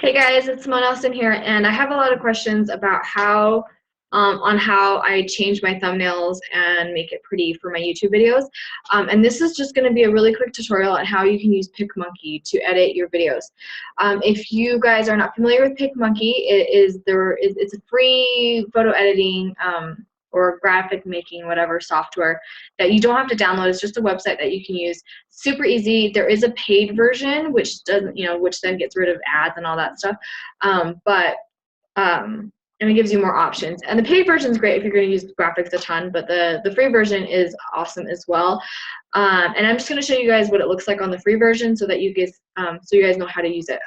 Hey guys, it's Nelson here, and I have a lot of questions about how I change my thumbnails and make it pretty for my YouTube videos. And this is just going to be a really quick tutorial on how you can use picmonkey to edit your videos. If you guys are not familiar with picmonkey, it's a free photo editing or graphic making, whatever software that you don't have to download. It's just a website that you can use. Super easy. There is a paid version, which doesn't, which then gets rid of ads and all that stuff. And it gives you more options. And the paid version is great if you're going to use graphics a ton, but the free version is awesome as well. And I'm just going to show you guys what it looks like on the free version so that you guys know how to use it.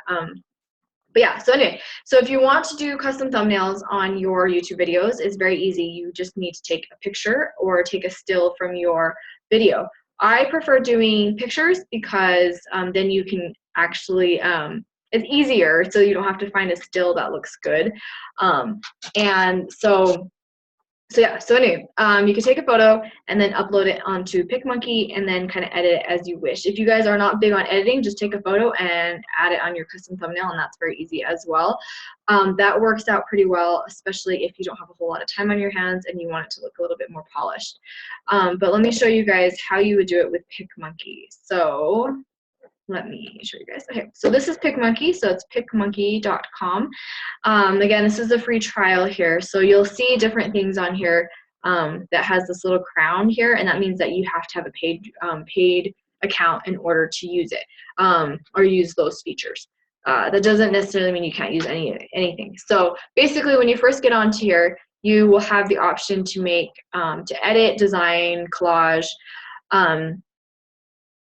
But yeah, so anyway, so if you want to do custom thumbnails on your YouTube videos, it's very easy. You just need to take a picture or take a still from your video. I prefer doing pictures because then you can actually, it's easier, so you don't have to find a still that looks good. So anyway, you can take a photo and then upload it onto picmonkey and then kind of edit it as you wish. If you guys are not big on editing, just take a photo and add it on your custom thumbnail, and that's very easy as well. That works out pretty well, especially if you don't have a whole lot of time on your hands and you want it to look a little bit more polished. But let me show you guys how you would do it with picmonkey. So let me show you guys. Okay, so this is picmonkey, so it's picmonkey.com. Again, this is a free trial here, so you'll see different things on here that has this little crown here, and that means that you have to have a paid account in order to use it or use those features. That doesn't necessarily mean you can't use anything. So basically, when you first get onto here, you will have the option to make, to edit, design, collage.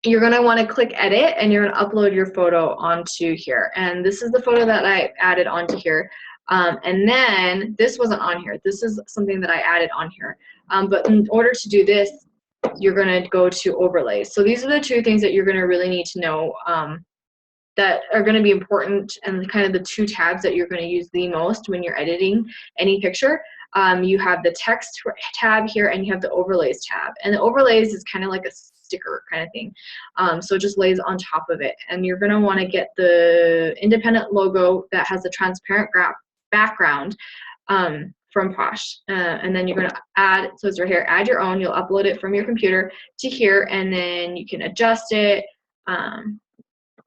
You're going to want to click edit and you're going to upload your photo onto here. And this is the photo that I added onto here. And then this wasn't on here. This is something that I added on here. But in order to do this, you're going to go to overlays. So these are the two things that you're going to really need to know that are going to be important, and kind of the two tabs that you're going to use the most when you're editing any picture. You have the text tab here and you have the overlays tab. And the overlays is kind of like a sticker kind of thing. So it just lays on top of it. And you're going to want to get the independent logo that has a transparent background from Posh. And then you're going to add, so it's right here, add your own. You'll upload it from your computer to here, and then you can adjust it.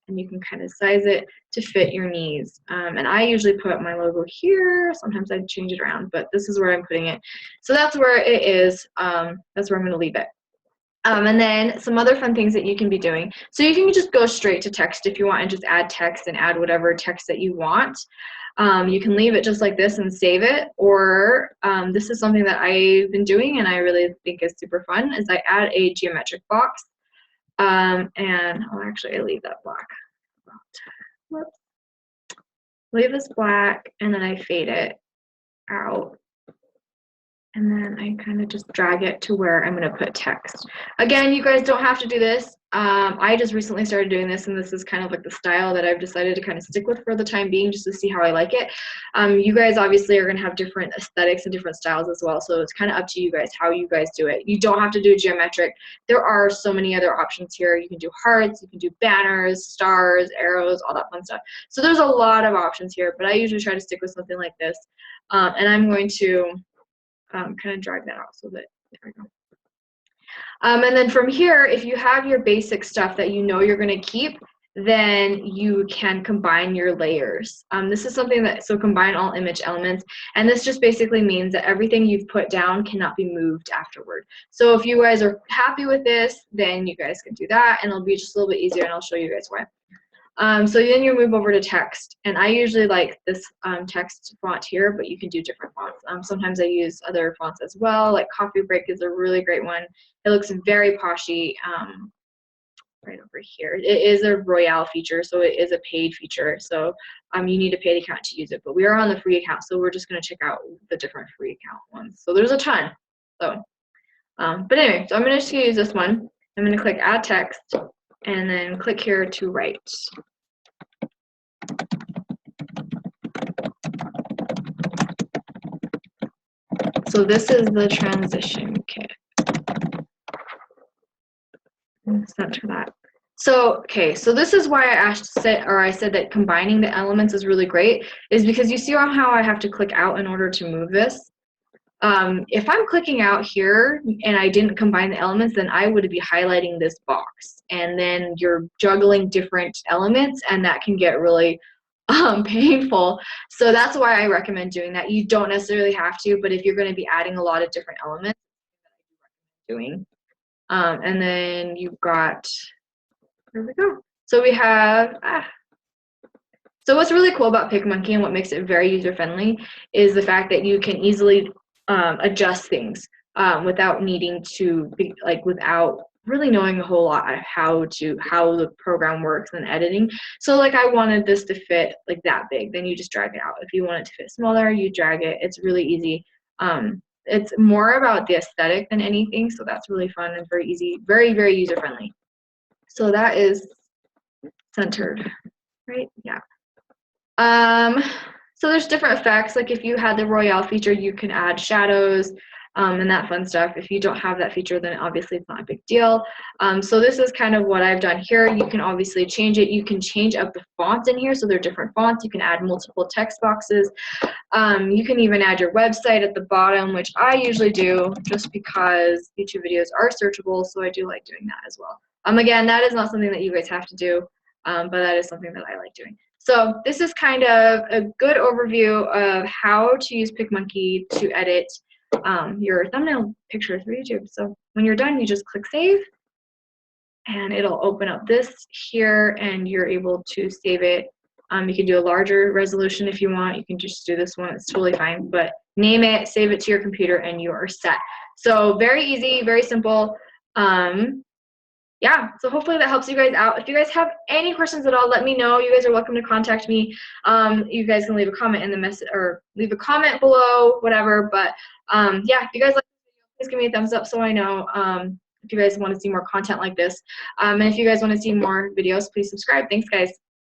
And you can kind of size it to fit your needs. And I usually put my logo here. Sometimes I change it around, but this is where I'm putting it. So that's where it is. That's where I'm going to leave it. And then some other fun things that you can be doing. So you can just go straight to text if you want and just add text and add whatever text that you want. You can leave it just like this and save it, or this is something that I've been doing and I really think is super fun, is I add a geometric box. And actually I leave that black. Whoops. Leave this black and then I fade it out. And then I kind of just drag it to where I'm going to put text. Again, you guys don't have to do this. I just recently started doing this, and this is kind of like the style that I've decided to kind of stick with for the time being, just to see how I like it. You guys obviously are going to have different aesthetics and different styles as well, so it's kind of up to you guys how you guys do it. You don't have to do geometric. There are so many other options here. You can do hearts, you can do banners, stars, arrows, all that fun stuff. So there's a lot of options here, but I usually try to stick with something like this. And I'm going to kind of drag that out so that, there we go. And then from here, if you have your basic stuff that you know you're going to keep, then you can combine your layers. This is something that, so combine all image elements, and this just basically means that everything you've put down cannot be moved afterward. So if you guys are happy with this, then you guys can do that, and it'll be just a little bit easier, and I'll show you guys why. So then you move over to text, and I usually like this text font here, but you can do different fonts. Sometimes I use other fonts as well, like Coffee Break is a really great one. It looks very poshy. Right over here, it is a Royale feature, so it is a paid feature, so you need a paid account to use it, but we are on the free account, so we're just going to check out the different free account ones. So there's a ton. So but anyway, so I'm going to just use this one. I'm going to click add text and then click here to write. So this is the transition kit. Center that. So, okay, so this is why I said that combining the elements is really great, is because you see how I have to click out in order to move this? If I'm clicking out here and I didn't combine the elements, then I would be highlighting this box, and then you're juggling different elements, and that can get really painful. So that's why I recommend doing that. You don't necessarily have to, but if you're going to be adding a lot of different elements, doing. And then you've got, here we go. So we have, so what's really cool about PicMonkey and what makes it very user-friendly is the fact that you can easily adjust things without needing to be, like, without really knowing a whole lot of how the program works and editing. So like I wanted this to fit like that big, then you just drag it out. If you want it to fit smaller, you drag it. It's really easy. It's more about the aesthetic than anything, so that's really fun and very easy, very, very user-friendly. So that is centered, right? Yeah. So there's different effects. Like if you had the Royale feature, you can add shadows and that fun stuff. If you don't have that feature, then obviously it's not a big deal. So this is kind of what I've done here. You can obviously change it. You can change up the fonts in here. So there are different fonts. You can add multiple text boxes. You can even add your website at the bottom, which I usually do just because YouTube videos are searchable. So I do like doing that as well. Again, that is not something that you guys have to do, but that is something that I like doing. So this is kind of a good overview of how to use PicMonkey to edit your thumbnail pictures for YouTube. So when you're done, you just click save, and it'll open up this here, and you're able to save it. You can do a larger resolution if you want. You can just do this one. It's totally fine. But name it, save it to your computer, and you are set. So very easy, very simple. Yeah, so hopefully that helps you guys out. If you guys have any questions at all, let me know. You guys are welcome to contact me. You guys can leave a comment in the message, or leave a comment below, whatever. But yeah, if you guys like this video, please give me a thumbs up so I know if you guys want to see more content like this. And if you guys want to see more videos, please subscribe. Thanks, guys.